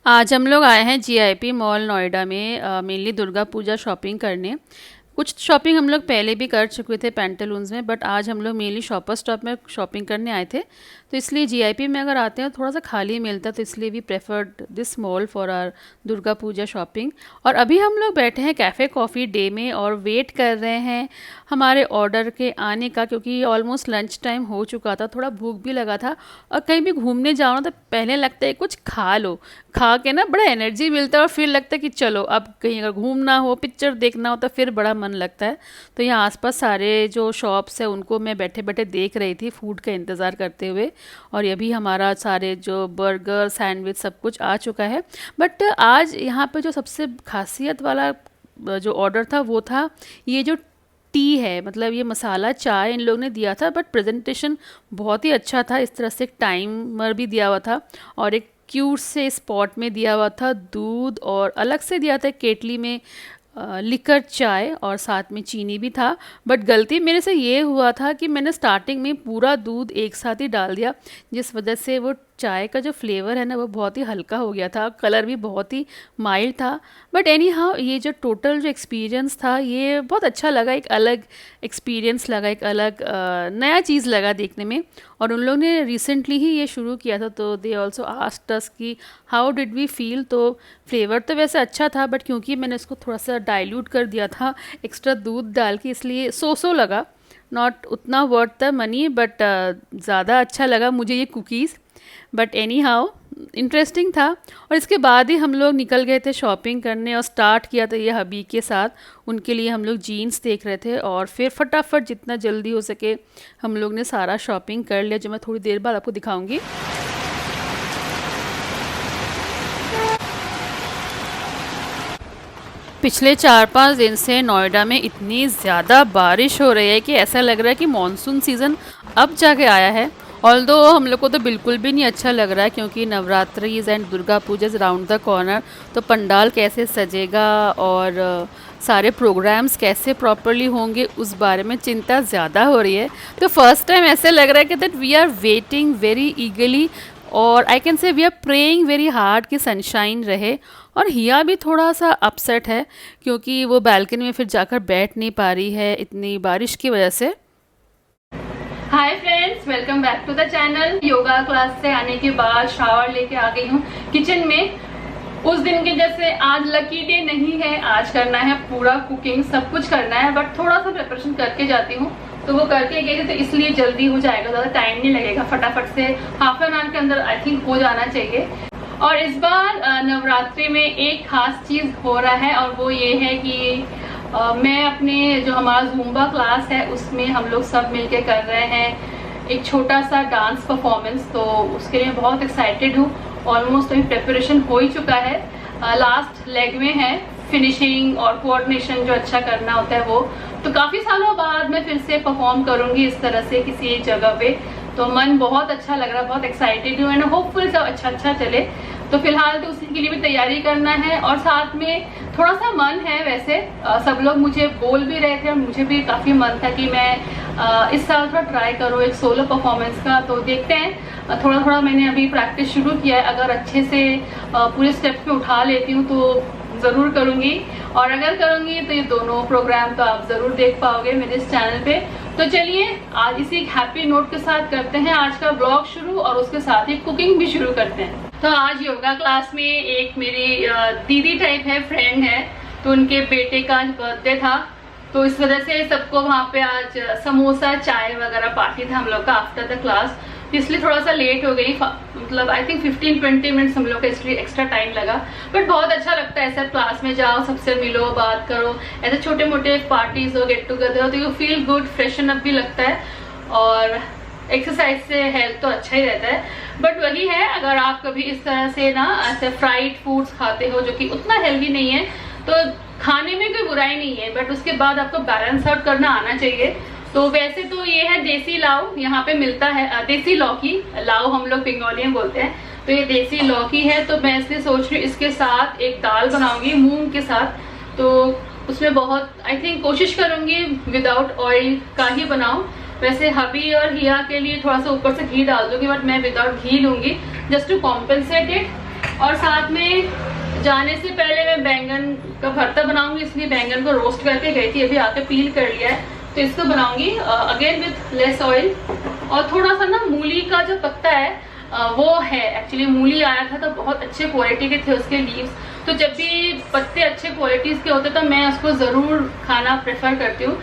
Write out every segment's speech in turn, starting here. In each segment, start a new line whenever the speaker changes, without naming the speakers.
आज हम लोग आए हैं जीआईपी मॉल नोएडा में मेनली दुर्गा पूजा शॉपिंग करने। कुछ शॉपिंग हम लोग पहले भी कर चुके थे पैंटालून्स में, बट आज हम लोग मेनली शॉपर स्टॉप में शॉपिंग करने आए थे। तो इसलिए जीआईपी में अगर आते हैं थोड़ा सा खाली मिलता है, तो इसलिए we preferred this mall for our Durga Puja shopping. और अभी हम लोग बैठे हैं कैफ़े कॉफ़ी डे में और वेट कर रहे हैं हमारे ऑर्डर के आने का, क्योंकि ऑलमोस्ट लंच टाइम हो चुका था, थोड़ा भूख भी लगा था। और कहीं भी घूमने जाओ ना तो पहले लगता है कुछ खा लो, खा के ना बड़ा एनर्जी मिलता है और फिर लगता है कि चलो अब कहीं अगर घूमना हो, पिक्चर देखना हो तो फिर बड़ा मन लगता है। तो यहाँ आसपास सारे जो शॉप्स है उनको मैं बैठे बैठे देख रही थी फूड का इंतज़ार करते हुए। और ये भी हमारा सारे जो बर्गर सैंडविच सब कुछ आ चुका है। बट आज यहाँ पे जो सबसे खासियत वाला जो ऑर्डर था वो था ये जो टी है, मतलब ये मसाला चाय इन लोग ने दिया था, बट प्रेजेंटेशन बहुत ही अच्छा था। इस तरह से एक टाइमर भी दिया हुआ था और एक क्यूट से स्पॉट में दिया हुआ था दूध, और अलग से दिया था केटली में लिकर चाय, और साथ में चीनी भी था। बट गलती मेरे से ये हुआ था कि मैंने स्टार्टिंग में पूरा दूध एक साथ ही डाल दिया, जिस वजह से वो चाय का जो फ्लेवर है ना वो बहुत ही हल्का हो गया था, कलर भी बहुत ही माइल्ड था। बट एनी हाउ ये जो टोटल जो एक्सपीरियंस था ये बहुत अच्छा लगा, एक अलग एक्सपीरियंस लगा, एक अलग नया चीज़ लगा देखने में। और उन लोगों ने रिसेंटली ही ये शुरू किया था, तो दे ऑल्सो आस्क्ड अस कि हाउ डिड वी फील। तो फ्लेवर तो वैसे अच्छा था, बट क्योंकि मैंने इसको थोड़ा सा डाइल्यूट कर दिया था एक्स्ट्रा दूध डाल के, इसलिए सो लगा, नॉट उतना वर्थ द मनी, बट ज़्यादा अच्छा लगा मुझे ये cookies. But any how interesting था। और इसके बाद ही हम लोग निकल गए थे शॉपिंग करने और स्टार्ट किया था ये हबी के साथ। उनके लिए हम लोग जीन्स देख रहे थे और फिर फटाफट जितना जल्दी हो सके हम लोग ने सारा शॉपिंग कर लिया, जो मैं थोड़ी देर बाद आपको दिखाऊंगी। पिछले 4-5 दिन से नोएडा में इतनी ज़्यादा बारिश हो रही है कि ऐसा लग रहा है कि मॉनसून सीज़न अब जाके आया है। ऑल्दो हम लोग को तो बिल्कुल भी नहीं अच्छा लग रहा है, क्योंकि Navratris and Durga Puja round the corner, तो पंडाल कैसे सजेगा और सारे प्रोग्राम्स कैसे प्रॉपरली होंगे उस बारे में चिंता ज़्यादा हो रही है। तो फर्स्ट टाइम ऐसे लग रहा है कि that we are waiting very eagerly, और I can say we are praying very hard कि सनशाइन रहे। और हिया भी थोड़ा सा अपसेट है, क्योंकि वो बालकनी में फिर जाकर बैठ नहीं पा रही है इतनी बारिश की वजह से। Hi friends, welcome back to the channel. Yoga class से आने के बाद शावर लेके आ गई हूँ किचन में। उस दिन के जैसे आज लकी डे नहीं है, आज करना है पूरा कुकिंग, सब कुछ करना है, बट थोड़ा सा प्रिपरेशन करके जाती हूँ। तो वो करके गई थी, तो इसलिए जल्दी हो जाएगा, ज़्यादा टाइम नहीं लगेगा, फटाफट से हाफ एन आवर के अंदर आई थिंक हो जाना चाहिए। और इस बार नवरात्रि में एक खास चीज़ हो रहा है, और वो ये है कि मैं अपने जो हमारा ज़ुम्बा क्लास है उसमें हम लोग सब मिलके कर रहे हैं एक छोटा सा डांस परफॉर्मेंस। तो उसके लिए बहुत एक्साइटेड हूँ। ऑलमोस्ट अभी प्रिपरेशन हो ही चुका है, लास्ट लेग में है फिनिशिंग और कोऑर्डिनेशन जो अच्छा करना होता है वो। तो काफ़ी सालों बाद मैं फिर से परफॉर्म करूँगी इस तरह से किसी एक जगह पे, तो मन बहुत अच्छा लग रहा है, बहुत एक्साइटेड हूँ एंड होपफुल सब अच्छा चले। तो फिलहाल तो उसी के लिए भी तैयारी करना है, और साथ में थोड़ा सा मन है वैसे, सब लोग मुझे बोल भी रहे थे और मुझे भी काफ़ी मन था कि मैं इस साल थोड़ा ट्राई करूँ एक सोलो परफॉर्मेंस का। तो देखते हैं, थोड़ा थोड़ा मैंने अभी प्रैक्टिस शुरू किया है, अगर अच्छे से पूरे स्टेप्स में उठा लेती हूँ तो ज़रूर करूँगी, और अगर करूँगी तो ये दोनों प्रोग्राम तो आप ज़रूर देख पाओगे मेरे इस चैनल पे। तो चलिए आज इसी हैप्पी नोट के साथ करते हैं आज का ब्लॉग शुरू, और उसके साथ ही कुकिंग भी शुरू करते हैं। तो आज योगा क्लास में एक मेरी दीदी टाइप है, फ्रेंड है, तो उनके बेटे का बर्थडे था, तो इस वजह से सबको वहाँ पे आज समोसा चाय वगैरह पार्टी था हम लोग का आफ्टर द क्लास। इसलिए थोड़ा सा लेट हो गई, मतलब आई थिंक 15-20 मिनट्स हम लोग का इसलिए एक्स्ट्रा टाइम लगा। बट बहुत अच्छा लगता है ऐसा, क्लास में जाओ, सबसे मिलो, बात करो, ऐसे छोटे मोटे पार्टीज हो, गेट टुगेदर हो, तो you feel good, freshen up भी लगता है, और एक्सरसाइज से हेल्थ तो अच्छा ही रहता है। बट वही है, अगर आप कभी इस तरह से ना ऐसे फ्राइड फूड्स खाते हो जो कि उतना हेल्दी नहीं है, तो खाने में कोई बुराई नहीं है, बट उसके बाद आपको बैलेंस आउट करना आना चाहिए। तो वैसे तो ये है देसी लाव, यहाँ पे मिलता है देसी लौकी, लाव हम लोग बंगाली में बोलते हैं, तो ये देसी लौकी है। तो मैं इसलिए सोच रही हूँ इसके साथ एक दाल बनाऊंगी मूंग के साथ, तो उसमें बहुत आई थिंक कोशिश करूंगी विदाउट ऑयल का ही बनाऊं। वैसे हबी और हिया के लिए थोड़ा सा ऊपर से घी डाल दूंगी, बट मैं विदाउट घी लूंगी जस्ट टू कॉम्पेंसेट इट। और साथ में जाने से पहले मैं बैंगन का भरता बनाऊंगी, इसलिए बैंगन को रोस्ट करके गई थी, अभी आके पील कर लिया है, तो इसको बनाऊंगी अगेन विथ लेस ऑयल। और थोड़ा सा ना मूली का जो पत्ता है वो है, एक्चुअली मूली आया था तो बहुत अच्छे क्वालिटी के थे उसके लीव्स, तो जब भी पत्ते अच्छे क्वालिटीज के होते तो मैं उसको ज़रूर खाना प्रेफर करती हूँ,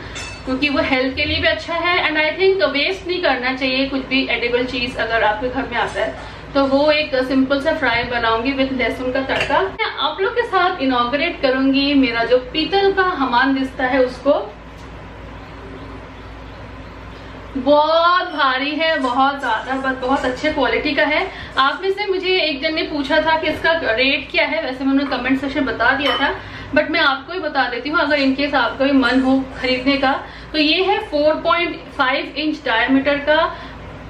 क्योंकि वो हेल्थ के लिए भी अच्छा है एंड आई थिंक वेस्ट नहीं करना चाहिए कुछ भी एडिबल चीज़ अगर आपके घर में आता है। तो वो एक सिंपल सा फ्राई बनाऊंगी विथ लहसुन का तड़का। मैं आप लोग के साथ इनॉग्रेट करूंगी मेरा जो पीतल का हमान दिस्ता है उसको। बहुत भारी है, बहुत ज्यादा, बस बहुत अच्छे क्वालिटी का है। आप में से मुझे एक जन ने पूछा था कि इसका रेट क्या है, वैसे मैंने कमेंट सेक्शन बता दिया था, बट मैं आपको ही बता देती हूँ अगर इनकेस आपका भी मन हो खरीदने का। तो ये है 4.5 इंच डायमीटर का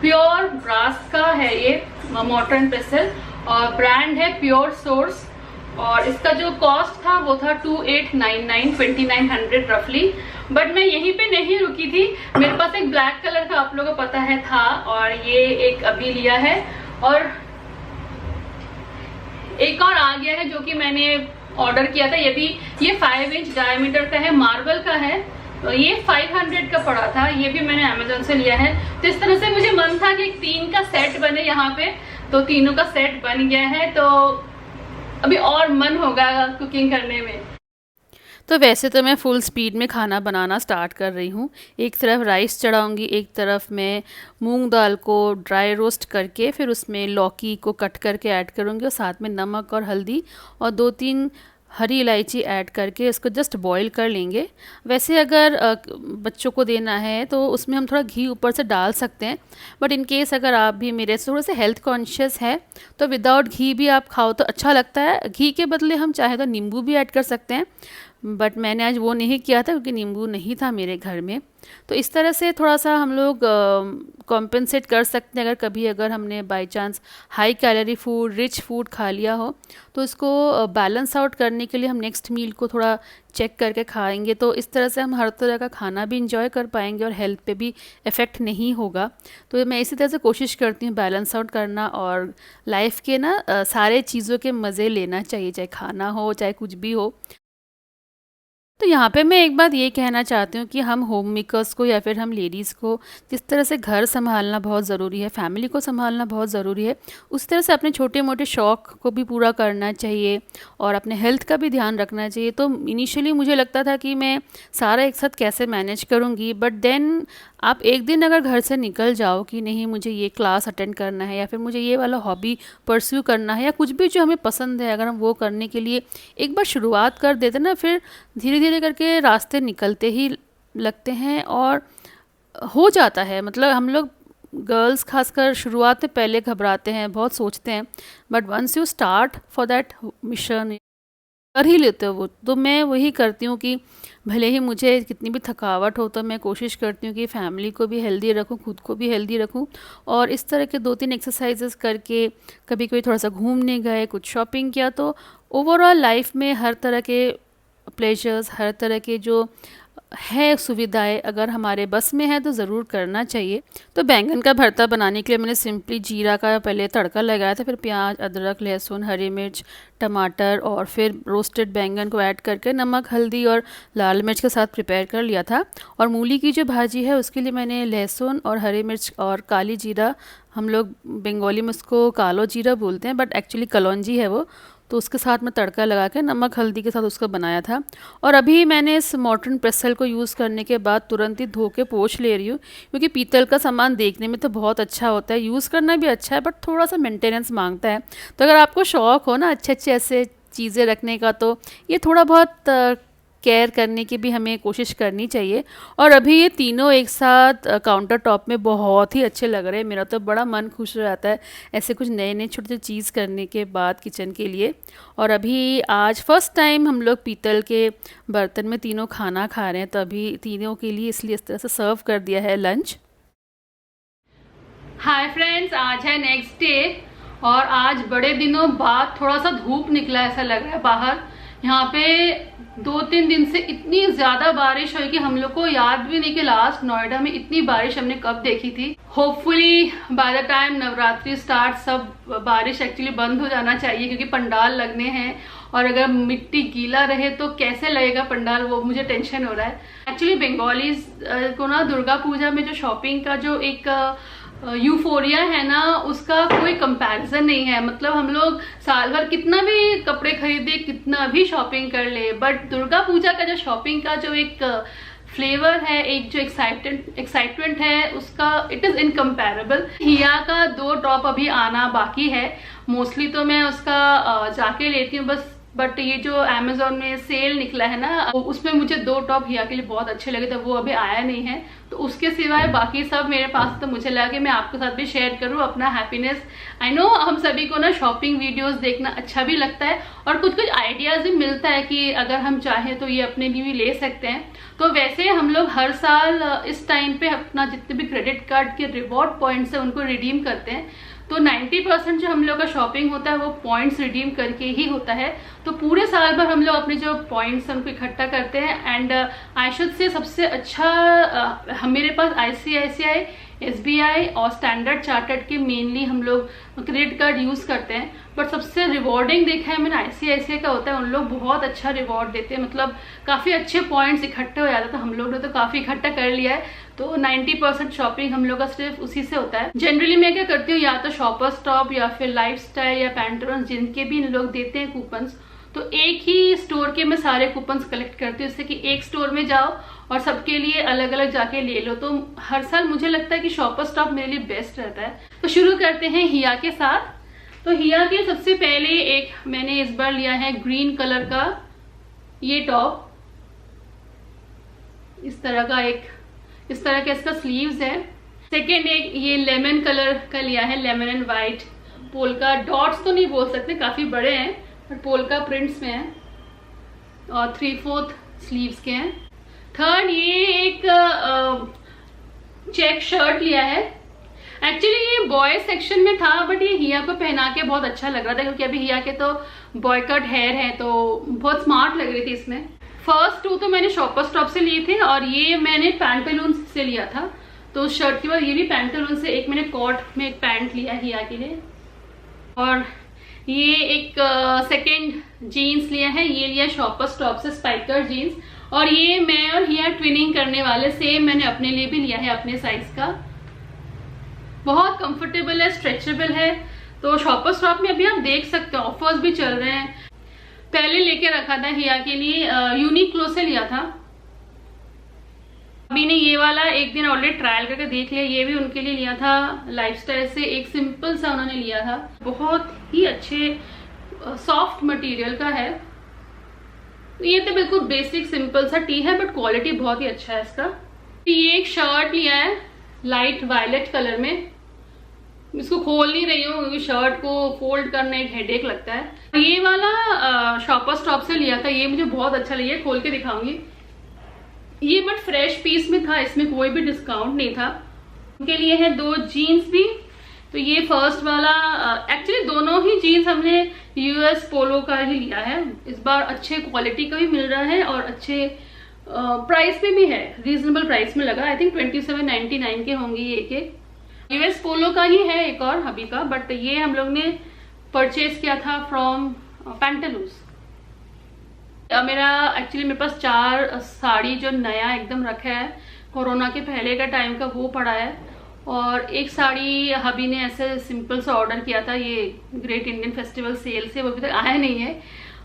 प्योर ब्रास का है ये मोटर एंड पेसल, और ब्रांड है प्योर सोर्स, और इसका जो कॉस्ट था वो था 2899 2900 रफली। बट मैं यहीं पे नहीं रुकी थी, मेरे पास एक ब्लैक कलर का आप लोगों को पता है था, और ये एक अभी लिया है, और एक और आ गया है जो कि मैंने ऑर्डर किया था, ये 5 इंच डायमीटर का है, मार्बल का है, तो ये 500 का पड़ा था, ये भी मैंने अमेजोन से लिया है। तो इस तरह से मुझे मन था कि 3 का सेट बने यहाँ पे, तो तीनों का सेट बन गया है, तो अभी और मन होगा कुकिंग करने में।
तो वैसे तो मैं फुल स्पीड में खाना बनाना स्टार्ट कर रही हूँ। एक तरफ राइस चढ़ाऊँगी, एक तरफ मैं मूंग दाल को ड्राई रोस्ट करके फिर उसमें लौकी को कट करके ऐड करूँगी, और साथ में नमक और हल्दी और 2-3 हरी इलायची ऐड करके इसको जस्ट बॉईल कर लेंगे। वैसे अगर बच्चों को देना है तो उसमें हम थोड़ा घी ऊपर से डाल सकते हैं, बट इन केस अगर आप भी मेरे से थोड़े से हेल्थ कॉन्शियस है तो विदाउट घी भी आप खाओ तो अच्छा लगता है। घी के बदले हम चाहे तो नींबू भी ऐड कर सकते हैं, बट मैंने आज वो नहीं किया था क्योंकि नींबू नहीं था मेरे घर में। तो इस तरह से थोड़ा सा हम लोग कॉम्पेंसेट कर सकते हैं, अगर हमने by chance high calorie food, rich food खा लिया हो, तो इसको बैलेंस आउट करने के लिए हम नेक्स्ट मील को थोड़ा चेक करके खाएंगे, तो इस तरह से हम हर तरह का खाना भी इंजॉय कर पाएंगे और हेल्थ पे भी इफ़ेक्ट नहीं होगा। तो मैं इसी तरह से कोशिश करती हूँ बैलेंस आउट करना, और लाइफ के ना सारे चीज़ों के मज़े लेना चाहिए, चाहे खाना हो चाहे कुछ भी हो। तो यहाँ पे मैं एक बात ये कहना चाहती हूँ कि हम होम मेकर्स को या फिर हम लेडीज़ को जिस तरह से घर संभालना बहुत ज़रूरी है, फैमिली को संभालना बहुत ज़रूरी है, उस तरह से अपने छोटे मोटे शौक़ को भी पूरा करना चाहिए और अपने हेल्थ का भी ध्यान रखना चाहिए। तो इनिशियली मुझे लगता था कि मैं सारा एक साथ कैसे मैनेज करूँगी, बट देन आप एक दिन अगर घर से निकल जाओ कि नहीं मुझे ये क्लास अटेंड करना है या फिर मुझे ये वाला हॉबी परस्यू करना है या कुछ भी जो हमें पसंद है, अगर हम वो करने के लिए एक बार शुरुआत कर देते ना, फिर धीरे धीरे करके रास्ते निकलते ही लगते हैं और हो जाता है। मतलब हम लोग गर्ल्स खासकर शुरुआत में पहले घबराते हैं, बहुत सोचते हैं, but once you start for that mission कर ही लेते हो वो। तो मैं वही करती हूँ कि भले ही मुझे कितनी भी थकावट हो तो मैं कोशिश करती हूँ कि फैमिली को भी हेल्दी रखूँ, खुद को भी हेल्दी रखूँ, और इस तरह के 2-3 एक्सरसाइजेस करके कभी कभी थोड़ा सा घूमने गए, कुछ शॉपिंग किया, तो ओवरऑल लाइफ में हर तरह के प्लेजर्स, हर तरह के जो है सुविधाएं अगर हमारे बस में है तो ज़रूर करना चाहिए। तो बैंगन का भरता बनाने के लिए मैंने सिंपली जीरा का पहले तड़का लगाया था, फिर प्याज, अदरक, लहसुन, हरी मिर्च, टमाटर और फिर रोस्टेड बैंगन को ऐड करके नमक, हल्दी और लाल मिर्च के साथ प्रिपेयर कर लिया था। और मूली की जो भाजी है उसके लिए मैंने लहसुन और हरी मिर्च और काली जीरा, हम लोग बंगाली में उसको कालो जीरा बोलते हैं बट एक्चुअली कलौंजी है वो, तो उसके साथ में तड़का लगा के नमक हल्दी के साथ उसको बनाया था। और अभी मैंने इस मॉडर्न प्रेसल को यूज़ करने के बाद तुरंत ही धो के पोंछ ले रही हूँ, क्योंकि पीतल का सामान देखने में तो बहुत अच्छा होता है, यूज़ करना भी अच्छा है, बट थोड़ा सा मेंटेनेंस मांगता है। तो अगर आपको शौक़ हो ना अच्छे अच्छे ऐसे चीज़ें रखने का, तो ये थोड़ा बहुत केयर करने की भी हमें कोशिश करनी चाहिए। और अभी ये तीनों एक साथ काउंटर टॉप में बहुत ही अच्छे लग रहे हैं, मेरा तो बड़ा मन खुश हो जाता है ऐसे कुछ नए नए छोटे छोटे चीज़ करने के बाद किचन के लिए। और अभी आज फर्स्ट टाइम हम लोग पीतल के बर्तन में तीनों खाना खा रहे हैं, तो अभी तीनों के लिए इसलिए इस तरह से सर्व कर दिया है लंच।
हाय फ्रेंड्स, आज है नेक्स्ट डे और आज बड़े दिनों बाद थोड़ा सा धूप निकला ऐसा लग रहा है बाहर। यहाँ पे 2-3 दिन से इतनी ज्यादा बारिश हुई कि हम लोग को याद भी नहीं कि लास्ट नोएडा में इतनी बारिश हमने कब देखी थी। Hopefully by the time Navratri start सब बारिश एक्चुअली बंद हो जाना चाहिए, क्योंकि पंडाल लगने हैं और अगर मिट्टी गीला रहे तो कैसे लगेगा पंडाल, वो मुझे टेंशन हो रहा है। एक्चुअली बंगालीज को ना दुर्गा पूजा में जो शॉपिंग का जो एक यूफोरिया है ना, उसका कोई कंपैरिजन नहीं है। मतलब हम लोग साल भर कितना भी कपड़े खरीदे, कितना भी शॉपिंग कर ले, बट दुर्गा पूजा का जो शॉपिंग का जो एक फ्लेवर है, एक जो एक्साइटमेंट है, उसका इट इज इनकम्पेरेबल। हिया का 2 टॉप अभी आना बाकी है, मोस्टली तो मैं उसका जाके लेती हूँ बस, बट ये जो अमेजोन में सेल निकला है ना, उसमें मुझे 2 टॉप हिया के लिए बहुत अच्छे लगे थे, वो अभी आया नहीं है। तो उसके सिवाय बाकी सब मेरे पास, तो मुझे लगा कि मैं आपके साथ भी शेयर करूं अपना हैप्पीनेस। आई नो हम सभी को ना शॉपिंग वीडियोस देखना अच्छा भी लगता है और कुछ कुछ आइडियाज भी मिलता है कि अगर हम चाहें तो ये अपने लिए भी ले सकते हैं। तो वैसे हम लोग हर साल इस टाइम पे अपना जितने भी क्रेडिट कार्ड के रिवॉर्ड पॉइंट्स है उनको रिडीम करते हैं। तो 90% जो हम लोग का शॉपिंग होता है वो पॉइंट्स रिडीम करके ही होता है। तो पूरे साल भर हम लोग अपने जो पॉइंट्स उनको इकट्ठा करते हैं। एंड आई शुड से सबसे अच्छा मेरे पास ICICI, SBI और स्टैंडर्ड चार्टर्ड के मेनली हम लोग क्रेडिट कार्ड यूज करते हैं। बट सबसे रिवॉर्डिंग देखा है मैंने ICICI का होता है, उन लोग बहुत अच्छा रिवॉर्ड देते हैं, मतलब काफी अच्छे पॉइंट्स इकट्ठे हो जाते हैं। तो हम लोग ने तो काफी इकट्ठा कर लिया है, तो 90% शॉपिंग हम लोग का सिर्फ उसी से होता है। जनरली मैं क्या करती हूँ, या तो शॉपर स्टॉप या फिर लाइफस्टाइल या पैंटलून्स, जिनके भी इन लोग देते हैं कूपन्स, तो एक ही स्टोर के मैं सारे कूपन्स कलेक्ट करती हूँ, इससे कि एक स्टोर में जाओ और सबके लिए अलग अलग जाके ले लो। तो हर साल मुझे लगता है कि शॉपर स्टॉप मेरे लिए बेस्ट रहता है। तो शुरू करते हैं हिया के साथ। तो हिया के सबसे पहले एक मैंने इस बार लिया है ग्रीन कलर का ये टॉप, इस तरह का इसका स्लीव्स है। सेकेंड एक ये लेमन कलर का लिया है, lemon and white polka dots तो नहीं बोल सकते, काफी बड़े हैं बट पोल्का प्रिंट्स में है और 3/4 स्लीव्स के हैं। थर्ड ये एक चेक शर्ट लिया है। एक्चुअली ये बॉय सेक्शन में था बट ये हिया को पहना के बहुत अच्छा लग रहा था, क्योंकि अभी हिया के तो बॉय कट हेयर है, तो बहुत स्मार्ट लग रही थी इसमें। फर्स्ट 2 तो मैंने शॉपर स्टॉप से लिए थे और ये मैंने पैंटलून्स से लिया था। तो शर्ट के बाद ये भी पैंटलून से, एक मैंने कॉट में एक पैंट लिया हिया के लिए, और ये एक सेकेंड जीन्स लिया है, ये लिया शॉपर स्टॉप से स्पाइकर जीन्स। और ये मैं और हिया ट्विनिंग करने वाले, सेम मैंने अपने लिए भी लिया है अपने साइज का। बहुत कंफर्टेबल है, स्ट्रेचेबल है। तो शॉपर स्टॉप में अभी आप देख सकते हो ऑफर्स भी चल रहे हैं। पहले लेके रखा था हिया के लिए, यूनिक्लो से लिया था। अभी ने ये वाला एक दिन ऑलरेडी ट्रायल करके देख लिया, ये भी उनके लिए लिया था लाइफस्टाइल से, एक सिंपल सा उन्होंने लिया था। बहुत ही अच्छे सॉफ्ट मटेरियल का है। ये तो बिल्कुल बेसिक सिंपल सा टी है बट क्वालिटी बहुत ही अच्छा है इसका। ये एक शर्ट लिया है लाइट वायलेट कलर में, इसको खोल नहीं रही हूँ क्योंकि शर्ट को फोल्ड करना एक हेडेक लगता है। ये वाला शॉपर स्टॉप से लिया था, ये मुझे बहुत अच्छा लगा, खोल के दिखाऊंगी। ये बट फ्रेश पीस में था, इसमें कोई भी डिस्काउंट नहीं था। उनके लिए है 2 जीन्स भी। तो ये फर्स्ट वाला, एक्चुअली दोनों ही जीन्स हमने US पोलो का ही लिया है। इस बार अच्छे क्वालिटी का भी मिल रहा है और अच्छे प्राइस में भी है, रीजनेबल प्राइस में लगा। आई थिंक 27.99 के होंगे ये के। US पोलो का ही है एक और हबी का, बट ये हम लोग ने परचेज किया था फ्रॉम पैंटलून्स। मेरा एक्चुअली मेरे पास 4 साड़ी जो नया एकदम रखा है, कोरोना के पहले का टाइम का वो पड़ा है, और एक साड़ी हबी ने ऐसे सिंपल सा ऑर्डर किया था ये ग्रेट इंडियन फेस्टिवल सेल से, वो अभी तक आया नहीं है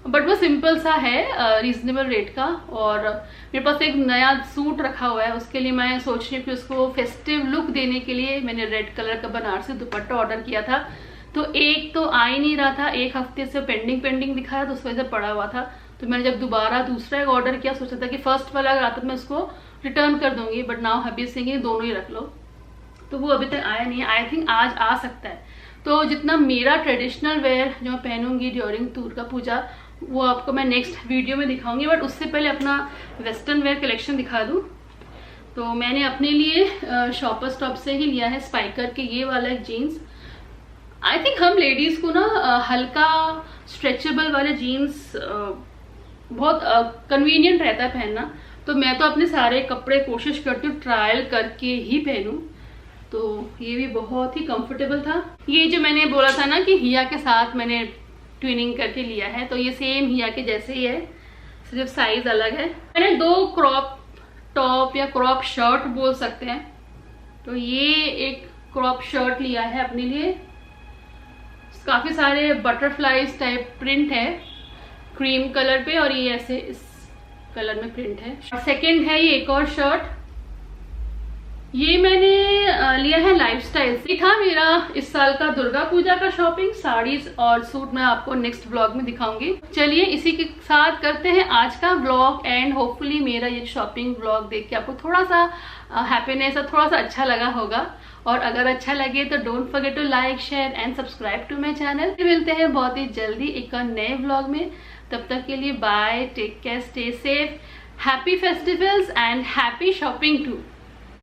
बट वो सिंपल सा है रीजनेबल रेट का। और मेरे पास एक नया सूट रखा हुआ है, उसके लिए मैं सोच रही हूँ कि उसको फेस्टिव लुक देने के लिए मैंने रेड कलर का बनारसी दुपट्टा ऑर्डर किया था। तो एक तो आ ही नहीं रहा था, एक हफ्ते से पेंडिंग दिखाया, तो उस वजह से पड़ा हुआ था। तो मैंने जब दोबारा दूसरा एक ऑर्डर किया, सोचा था कि फर्स्ट वाला अगर आता तो मैं उसको रिटर्न कर दूंगी, बट नाउ हबी सिंह दोनों ही रख लो, तो वो अभी तक आया नहीं है। आई थिंक आज आ सकता है। तो जितना मेरा ट्रेडिशनल वेयर जो मैं पहनूंगी ड्यूरिंग दुर्गा पूजा, वो आपको मैं नेक्स्ट वीडियो में दिखाऊंगी, बट उससे पहले अपना वेस्टर्न वेयर कलेक्शन दिखा दूं। तो मैंने अपने लिए शॉपर स्टॉप से ही लिया है स्पाइकर के ये वाला एक जीन्स। आई थिंक हम लेडीज को ना हल्का स्ट्रेचेबल वाले जीन्स बहुत कन्वीनियंट रहता है पहनना। तो मैं तो अपने सारे कपड़े कोशिश करती हूँ ट्रायल करके ही पहनूं। तो ये भी बहुत ही कंफर्टेबल था। ये जो मैंने बोला था ना कि हिया के साथ मैंने ट्विनिंग करके लिया है, तो ये सेम हिया के जैसे ही है, सिर्फ साइज अलग है। मैंने 2 क्रॉप टॉप या क्रॉप शर्ट बोल सकते हैं। तो ये एक क्रॉप शर्ट लिया है अपने लिए, काफी सारे बटरफ्लाईज टाइप प्रिंट है क्रीम कलर पे, और ये ऐसे इस कलर में प्रिंट है। सेकंड है ये एक और शर्ट, ये मैंने लिया है लाइफस्टाइल से। था मेरा इस साल का दुर्गा पूजा का शॉपिंग, साड़ीज और सूट मैं आपको नेक्स्ट व्लॉग में दिखाऊंगी। चलिए इसी के साथ करते हैं आज का व्लॉग एंड होपफुली मेरा ये शॉपिंग व्लॉग देख के आपको थोड़ा सा हैप्पीनेस और थोड़ा सा अच्छा लगा होगा। और अगर अच्छा लगे तो don't forget to like share and subscribe to my channel. मिलते हैं बहुत ही जल्दी एक और नए व्लॉग में। तब तक के लिए bye, take care, stay safe, happy festivals and happy shopping to.